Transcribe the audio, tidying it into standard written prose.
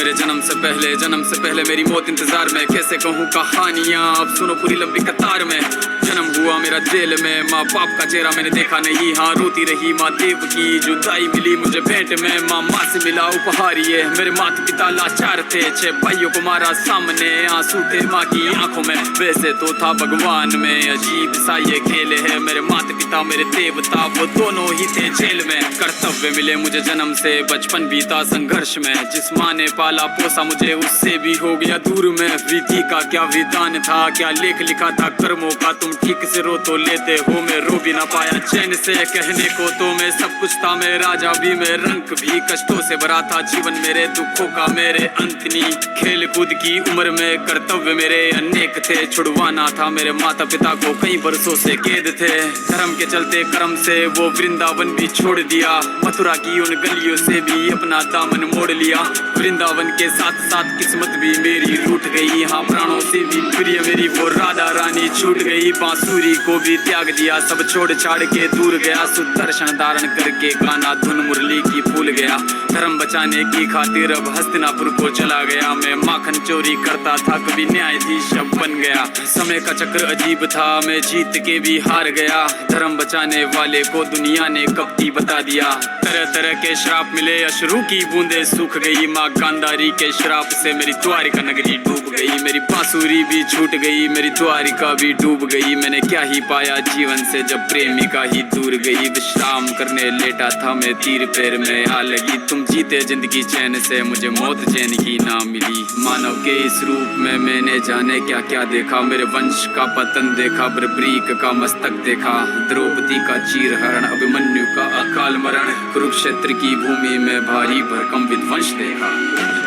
मेरे जन्म से पहले मेरी मौत इंतजार में। कैसे कहूँ कहानियाँ, अब सुनो पूरी लंबी कतार में। जन्म हुआ मेरा जेल में, माँ बाप का चेहरा मैंने देखा नहीं। हाँ रोती रही माँ देव की, जुदाई मिली मुझे भेंट में। माँ से मिला उपहार ये, मेरे माता पिता लाचार थे। 6 भाइयों को मारा सामने, आंसू थे माँ की आंखों में। वैसे तो था भगवान में, अजीब सा ये खेल है। मेरे माता पिता मेरे देवता, वो दोनों ही थे जेल में। कर्तव्य मिले मुझे जन्म से, बचपन बीता संघर्ष में। जिस माँ ने पाला पोसा मुझे, उससे भी हो गया दूर में। विधि का क्या विधान था, क्या लेख लिखा था कर्मों का। तुम ठीक से रो तो लेते हो, मैं रो भी ना पाया चैन से। कहने को तो मैं सब कुछ था, मैं राजा भी, मैं रंग भी। कष्टों से भरा था जीवन मेरे, दुखों का मेरे अंत नहीं। खेल कूद की उम्र में कर्तव्य मेरे अनेक थे। छुड़वाना था मेरे माता पिता को, कई बरसों से कैद थे। धर्म के चलते कर्म से वो वृंदावन भी छोड़ दिया। मथुरा की उन गलियों से भी अपना दामन मोड़ लिया। वृंदावन के साथ साथ किस्मत भी मेरी रूठ गई। हाँ प्राणों से भी प्रिय मेरी वो राधा रानी छूट गई। बांसुरी को भी त्याग दिया, सब छोड़ छाड़ के दूर गया। सुदर्शन धारण करके गाना धुन मुरली की भूल गया। धर्म बचाने की खातिर अब हस्तिनापुर को चला गया। मैं माखन चोरी करता था, कभी न्यायाधीश अब बन गया। समय का चक्र अजीब था, मैं जीत के भी हार गया। धर्म बचाने वाले को दुनिया ने कपटी बता दिया। तरह तरह के श्राप मिले, अश्रु की बूंदे सूख गई। माँ गांधारी के श्राप से मेरी द्वारिका नगरी डूब गई। मेरी बांसुरी भी छूट गई, मेरी द्वारिका भी डूब गई। मैंने क्या ही पाया जीवन से जब प्रेमिका ही दूर गई। विश्राम करने लेटा था मैं, तीर पैर में आ लगी। तुम जीते जिंदगी चैन से, मुझे मौत चैन की ना मिली। मानव के इस रूप में मैंने जाने क्या क्या देखा। मेरे वंश का पतन देखा, बर्बरीक का मस्तक देखा। द्रौपदी का चीरहरण, अभिमन्यु का अकाल मरण। कुरुक्षेत्र की भूमि में भारी भरकम विध्वंस देखा।